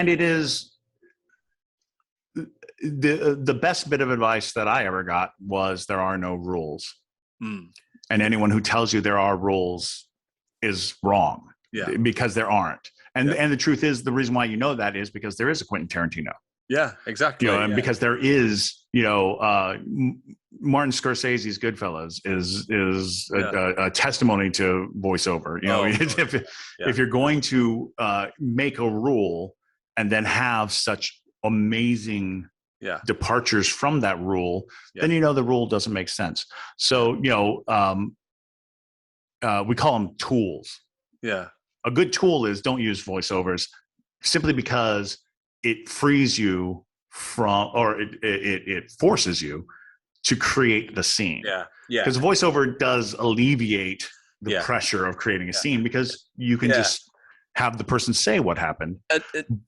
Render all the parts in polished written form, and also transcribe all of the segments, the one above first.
And it is the best bit of advice that I ever got was there are no rules. Mm. And anyone who tells you there are rules is wrong, because there aren't. And the truth is, the reason why you know that is because there is a Quentin Tarantino. Yeah, exactly. And because there is, Martin Scorsese's Goodfellas is a testimony to voiceover. If you're going to make a rule and then have such amazing departures from that rule, then the rule doesn't make sense. So we call them tools. Yeah, a good tool is don't use voiceovers, simply because it frees you from, or it forces you to create the scene. Because voiceover does alleviate the pressure of creating a scene, because you can just have the person say what happened.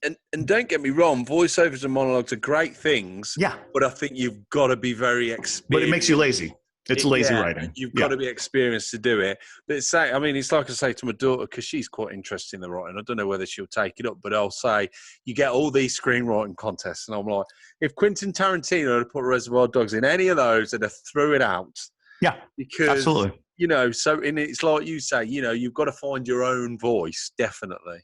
And don't get me wrong, voiceovers and monologues are great things. Yeah. But I think you've got to be very experienced. But it makes you lazy. It's lazy writing. You've got to be experienced to do it. But it's like I say to my daughter, because she's quite interested in the writing. I don't know whether she'll take it up, but I'll say, you get all these screenwriting contests. And I'm like, if Quentin Tarantino had put Reservoir Dogs in any of those, they'd have threw it out. Yeah, because, absolutely. It's like you say, you've got to find your own voice, definitely.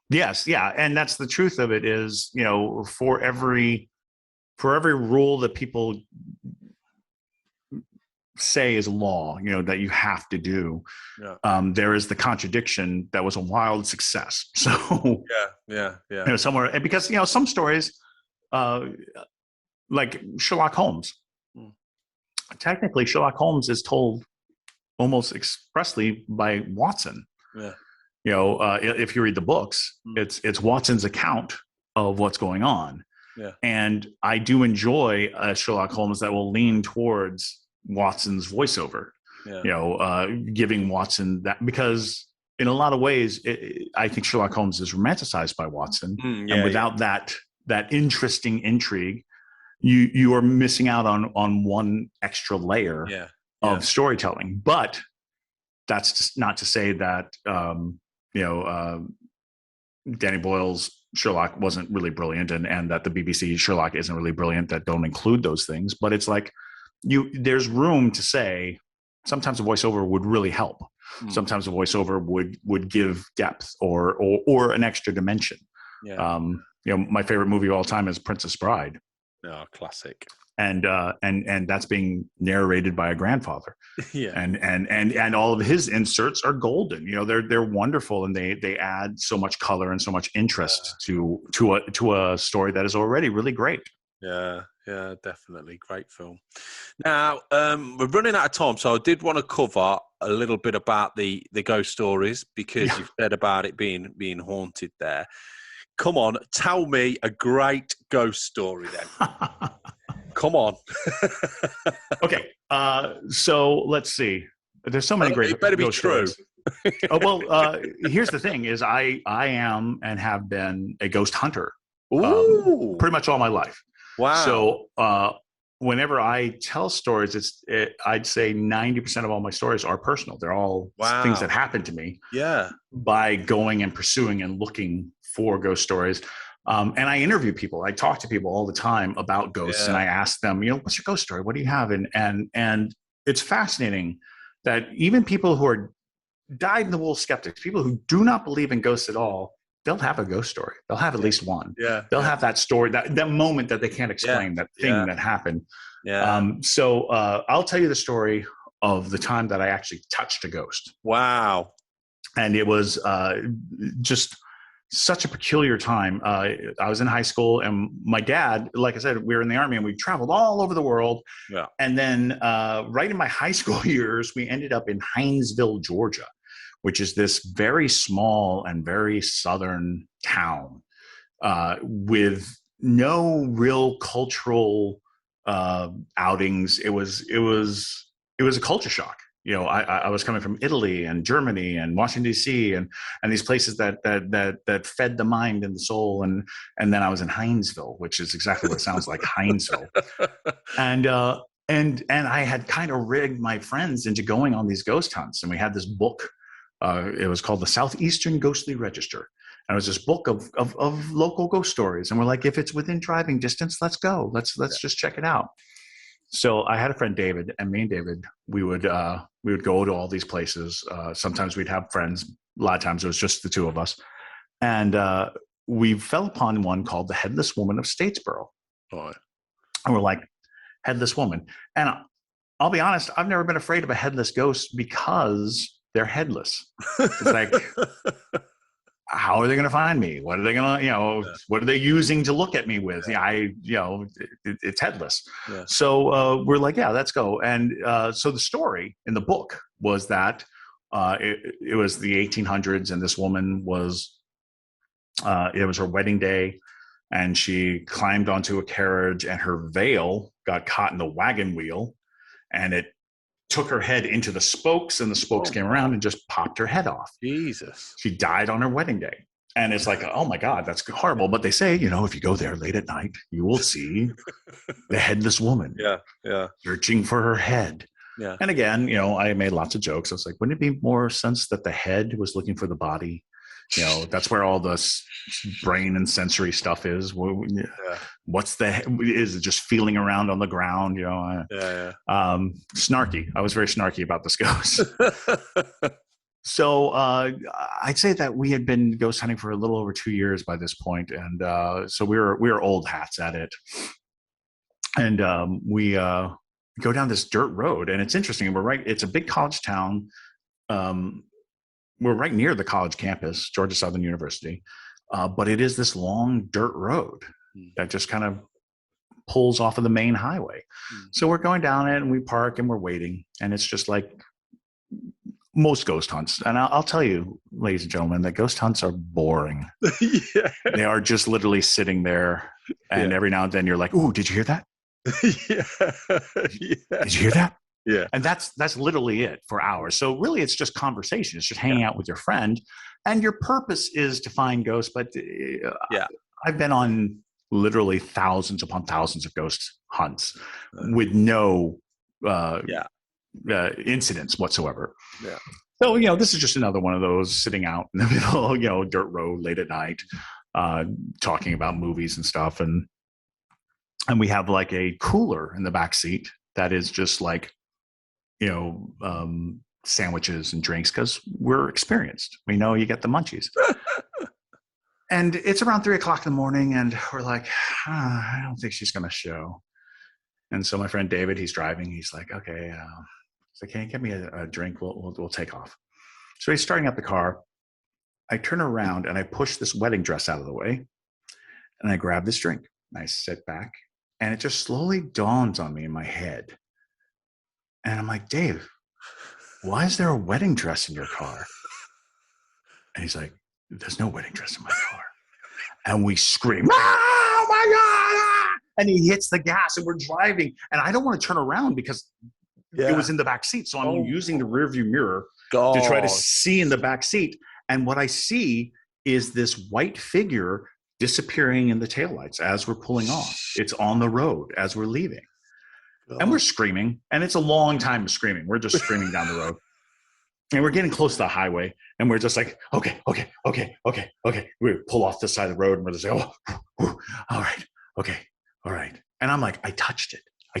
Yes, yeah. And that's the truth of it is, for every rule that people say is law, that you have to do, there is the contradiction that was a wild success. So somewhere, and because some stories, like Sherlock Holmes, technically Sherlock Holmes is told almost expressly by Watson. If you read the books, it's Watson's account of what's going on. And I do enjoy a Sherlock Holmes that will lean towards Watson's voiceover, giving Watson that, because in a lot of ways, I think Sherlock Holmes is romanticized by Watson, and without that interesting intrigue, you are missing out on one extra layer of storytelling. But that's just not to say that Danny Boyle's Sherlock wasn't really brilliant, and that the BBC Sherlock isn't really brilliant, that don't include those things. But it's like, there's room to say sometimes a voiceover would really help. Sometimes a voiceover would give depth or an extra dimension. My favorite movie of all time is Princess Bride. Oh, classic. And that's being narrated by a grandfather. And all of his inserts are golden. They're wonderful, and they add so much color and so much interest to a story that is already really great. Yeah, definitely. Great film. Now, we're running out of time, so I did want to cover a little bit about the ghost stories, because you've said about it being haunted there. Come on, tell me a great ghost story then. Come on. Okay, so let's see. There's so many great it better be ghost true. stories. Here's the thing: is I am and have been a ghost hunter pretty much all my life. Wow. So whenever I tell stories, I'd say 90% of all my stories are personal. They're all things that happened to me. By going and pursuing and looking for ghost stories. And I interview people. I talk to people all the time about ghosts, and I ask them, what's your ghost story? What do you have? And it's fascinating that even people who are dyed-in-the-wool skeptics, people who do not believe in ghosts at all, they'll have a ghost story. They'll have at least one. They'll have that story, that moment that they can't explain, that thing that happened. So I'll tell you the story of the time that I actually touched a ghost. Wow. And it was just such a peculiar time. I was in high school, and my dad, like I said, we were in the Army, and we traveled all over the world. And then right in my high school years, we ended up in Hinesville, Georgia, which is this very small and very southern town with no real cultural outings. It was a culture shock. I was coming from Italy and Germany and Washington D.C. and these places that fed the mind and the soul, and then I was in Hinesville, which is exactly what it sounds like, Hinesville, and I had kind of rigged my friends into going on these ghost hunts, and we had this book. It was called the Southeastern Ghostly Register. And it was this book of local ghost stories. And we're like, if it's within driving distance, let's go. Let's just check it out. So I had a friend, David, and me and David, we would go to all these places. Sometimes we'd have friends. A lot of times it was just the two of us. And we fell upon one called the Headless Woman of Statesboro. Oh. And we're like, headless woman. And I'll be honest, I've never been afraid of a headless ghost because they're headless. It's like, how are they going to find me? What are they going to, what are they using to look at me with? It's headless. Yeah. So we're like, yeah, let's go. And so the story in the book was that it was the 1800s, and this woman was, it was her wedding day, and she climbed onto a carriage, and her veil got caught in the wagon wheel, and it took her head into the spokes, and the spokes came around and just popped her head off. Jesus. She died on her wedding day. And it's like, oh my God, that's horrible. But they say, if you go there late at night, you will see the headless woman searching for her head. Yeah. And again, I made lots of jokes. I was like, wouldn't it be more sense that the head was looking for the body? That's where all the brain and sensory stuff is. What's is it just feeling around on the ground? Snarky. I was very snarky about this ghost. So I'd say that we had been ghost hunting for a little over 2 years by this point, and so we were old hats at it. And we go down this dirt road, and it's interesting. It's a big college town. We're right near the college campus, Georgia Southern University, but it is this long dirt road that just kind of pulls off of the main highway. So we're going down it, and we park, and we're waiting, and it's just like most ghost hunts. And I'll tell you, ladies and gentlemen, that ghost hunts are boring. Yeah. They are just literally sitting there, and every now and then you're like, ooh, did you hear that? Did you hear that? Yeah. And that's literally it for hours. So really it's just conversation. It's just hanging out with your friend, and your purpose is to find ghosts. But I've been on literally thousands upon thousands of ghost hunts with no incidents whatsoever. Yeah. So, this is just another one of those sitting out in the middle, dirt road late at night, talking about movies and stuff. And we have like a cooler in the back seat that is just like, sandwiches and drinks, because we're experienced. We know you get the munchies. And it's around 3:00 in the morning, and we're like, I don't think she's going to show. And so my friend David, he's driving. He's like, okay, can you get me a drink? We'll take off. So he's starting up the car. I turn around and I push this wedding dress out of the way, and I grab this drink. And I sit back, and it just slowly dawns on me in my head. And I'm like, Dave, why is there a wedding dress in your car? And he's like, there's no wedding dress in my car. And we scream, oh my God! And he hits the gas, and we're driving. And I don't want to turn around because it was in the back seat. So I'm using the rearview mirror to try to see in the back seat. And what I see is this white figure disappearing in the taillights as we're pulling off. It's on the road as we're leaving. And we're screaming, and it's a long time of screaming. We're just screaming down the road, and we're getting close to the highway, and we're just like, okay. We pull off this side of the road, and we're just like, all right, okay, all right. And I'm like, I touched it. I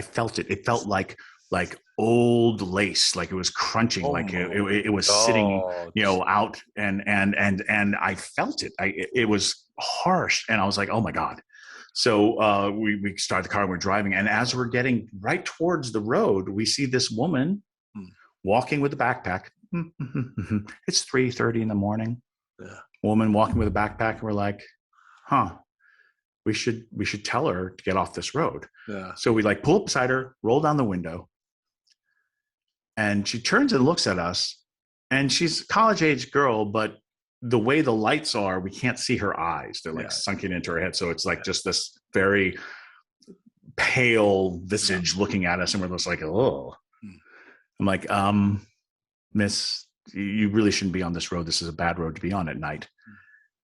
felt it. It felt like old lace, like it was crunching, like it was sitting, out, and I felt it. It was harsh, and I was like, oh my God. So we start the car, and we're driving. And as we're getting right towards the road, we see this woman walking with a backpack. It's 3:30 in the morning. Yeah. Woman walking with a backpack. And we're like, we should tell her to get off this road. Yeah. So we pull up beside her, roll down the window. And she turns and looks at us. And she's a college-age girl, but the way the lights are, we can't see her eyes. They're sunken into her head. So it's just this very pale visage looking at us. And we're just like, oh. I'm like, miss, you really shouldn't be on this road. This is a bad road to be on at night.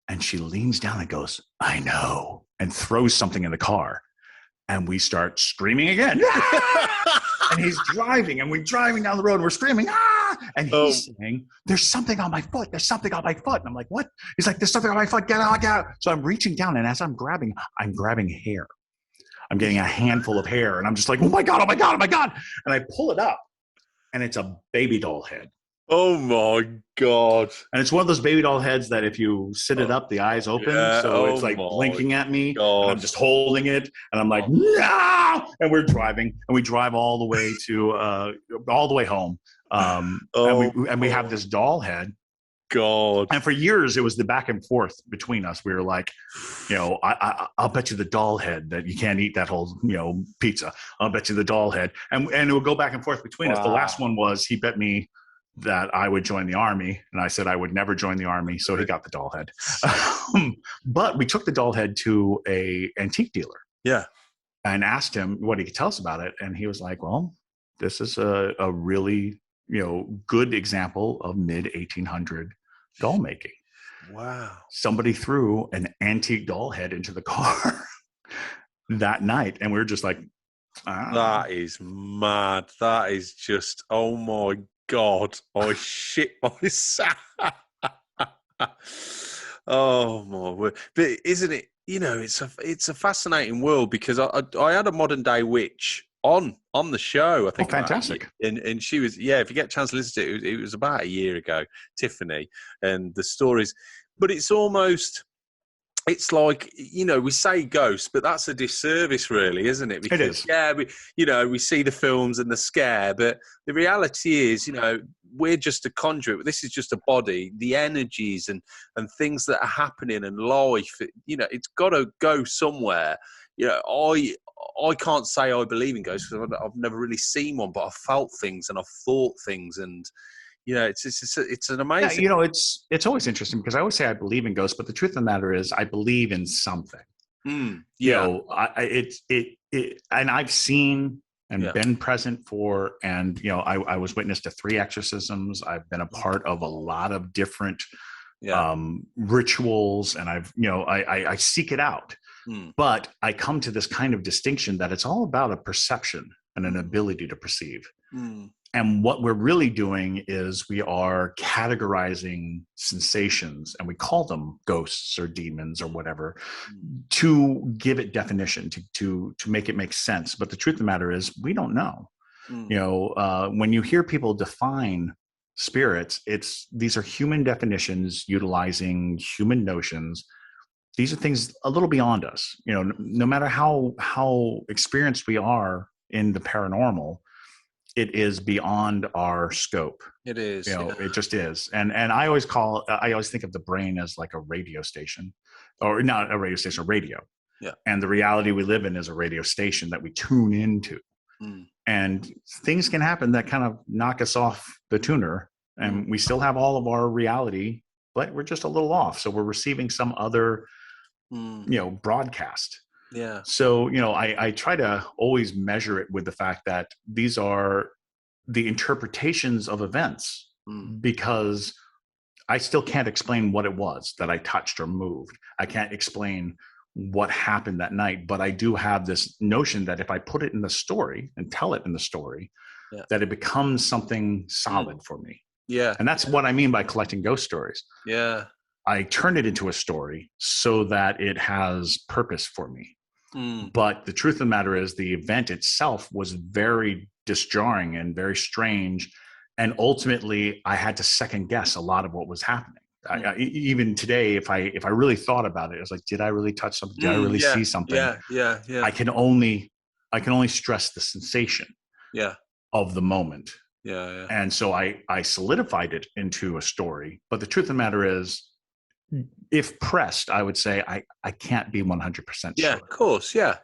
And she leans down and goes, I know, and throws something in the car. And we start screaming again. And he's driving, and we're driving down the road, and we're screaming, ah! And he's saying, there's something on my foot. There's something on my foot. And I'm like, what? He's like, there's something on my foot. Get out, get out. So I'm reaching down, and as I'm grabbing hair. I'm getting a handful of hair, and I'm just like, oh my God, oh my God, oh my God. And I pull it up, and it's a baby doll head. Oh my God. And it's one of those baby doll heads that if you sit it up, the eyes open. So it's like blinking at me. And I'm just holding it. And I'm like, no! And we're driving. And we drive all the way to, all the way home. And we have this doll head. God. And for years, it was the back and forth between us. We were like, I'll bet you the doll head that you can't eat that whole, pizza. I'll bet you the doll head. And it would go back and forth between us. The last one was he bet me that I would join the army. And I said I would never join the army. So he got the doll head. But we took the doll head to a antique dealer. Yeah. And asked him what he could tell us about it. And he was like, well, this is a really, good example of mid-1800 doll making. Wow. Somebody threw an antique doll head into the car that night. And we were just like, that is mad. That is just, oh my God. I shit myself. Oh my word. But isn't it, it's a fascinating world, because I had a modern day witch on the show, I think. Oh, fantastic. And she was, if you get a chance to listen to it, it was about a year ago, Tiffany, and the stories. But it's almost, it's like, we say ghosts, but that's a disservice, really, isn't it? Because, it is. Yeah, we see the films and the scare, but the reality is, we're just a conduit. This is just a body. The energies and things that are happening in life, it's got to go somewhere. I can't say I believe in ghosts because I've never really seen one, but I've felt things and I've thought things, and it's an amazing. Yeah, it's always interesting because I always say I believe in ghosts, but the truth of the matter is I believe in something. Yeah, and I've seen and been present for, and I was witness to 3 exorcisms. I've been a part of a lot of different rituals, and I seek it out. But I come to this kind of distinction that it's all about a perception and an ability to perceive. And what we're really doing is we are categorizing sensations, and we call them ghosts or demons or whatever, to give it definition, to make it make sense. But the truth of the matter is we don't know. When you hear people define spirits, these are human definitions utilizing human notions. These are things a little beyond us. No matter how experienced we are in the paranormal, it is beyond our scope. It is. It just is. And I always think of the brain as like a radio station, or not a radio station, a radio. Yeah. And the reality we live in is a radio station that we tune into. And things can happen that kind of knock us off the tuner, and we still have all of our reality, but we're just a little off. So we're receiving some other, broadcast. Yeah. So, I try to always measure it with the fact that these are the interpretations of events, because I still can't explain what it was that I touched or moved. I can't explain what happened that night, but I do have this notion that if I put it in the story and tell it in the story, that it becomes something solid for me. Yeah. And that's what I mean by collecting ghost stories. Yeah. I turn it into a story so that it has purpose for me. But the truth of the matter is the event itself was very disjarring and very strange. And ultimately, I had to second guess a lot of what was happening. Even today, if I really thought about it, I was like, did I really touch something? Did I really see something? Yeah. I can only stress the sensation of the moment. Yeah. And so I solidified it into a story. But the truth of the matter is, if pressed, I would say I can't be 100% sure. Yeah, of course. Yeah.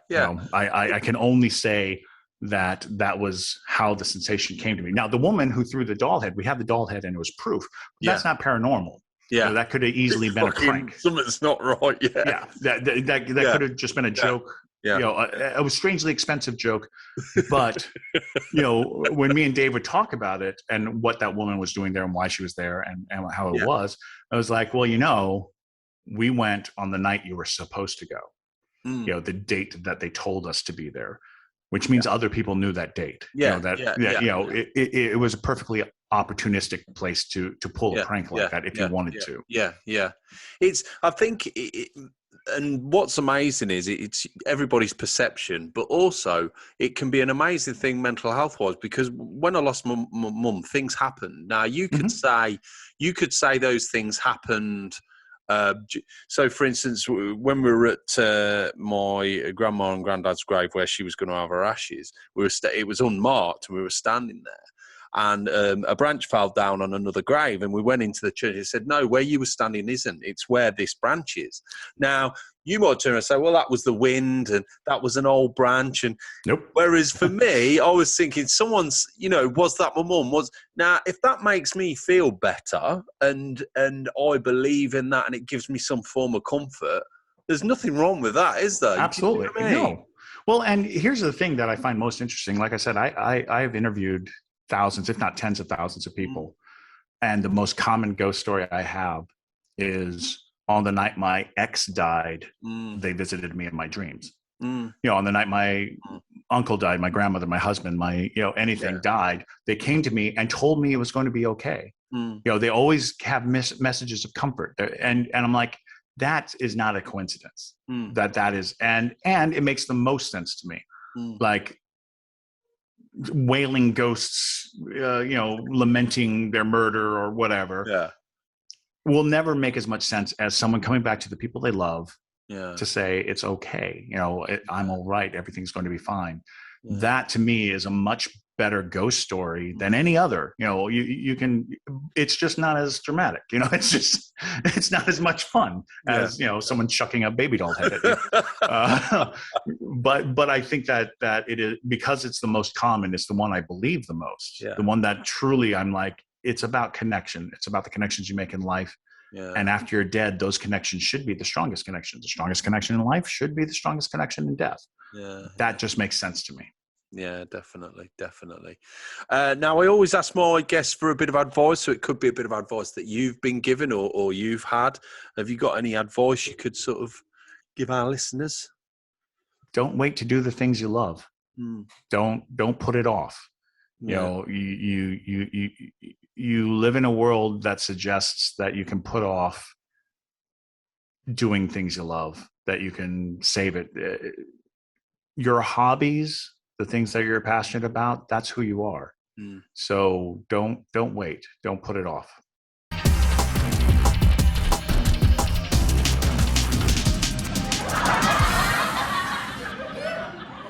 I can only say that was how the sensation came to me. Now, the woman who threw the doll head, we have the doll head and it was proof. That's not paranormal. Yeah. That could have easily been a prank. Something's not right. Yeah. That could have just been a joke. Yeah. It was strangely expensive joke, but when me and Dave would talk about it and what that woman was doing there and why she was there and how it was, I was like, well, we went on the night you were supposed to go. the date that they told us to be there, which means other people knew that date. It was a perfectly opportunistic place to pull a prank like that if you wanted to. I think and what's amazing is it's everybody's perception, but also it can be an amazing thing mental health wise, because when I lost my mum, things happened. Now you could say those things happened. So, for instance, when we were at my grandma and granddad's grave where she was going to have her ashes, it was unmarked, and we were standing there. And a branch fell down on another grave, and we went into the church and said, no, where you were standing isn't. It's where this branch is. Now, you might turn and say, well, that was the wind, and that was an old branch. And whereas for me, I was thinking someone's, was that my mum? Now, if that makes me feel better and I believe in that and it gives me some form of comfort, there's nothing wrong with that, is there? Absolutely. You know what I mean? No. Well, and here's the thing that I find most interesting. Like I said, I've interviewed thousands, if not tens of thousands of people. And the most common ghost story I have is on the night my ex died, they visited me in my dreams. On the night my uncle died, my grandmother, my husband, anything died, they came to me and told me it was going to be okay. They always have messages of comfort. And I'm like, that is not a coincidence. That is, and it makes the most sense to me. Like, wailing ghosts, lamenting their murder or whatever, will never make as much sense as someone coming back to the people they love to say it's okay. I'm all right. Everything's going to be fine. That to me is a much better ghost story than any other. You can. It's just not as dramatic. It's not as much fun as someone chucking a baby doll head at you. But I think that it is, because it's the most common. It's the one I believe the most. The one that truly I'm like, it's about connection. It's about the connections you make in life. And after you're dead, those connections should be the strongest connections. The strongest connection in life should be the strongest connection in death. That just makes sense to me. Yeah, definitely. Now, I always ask my guests for a bit of advice, so it could be a bit of advice that you've been given or you've had. Have you got any advice you could sort of give our listeners? Don't wait to do the things you love. Don't put it off. You live in a world that suggests that you can put off doing things you love, that you can save it. Your hobbies, the things that you're passionate about, that's who you are. So don't wait. Don't put it off.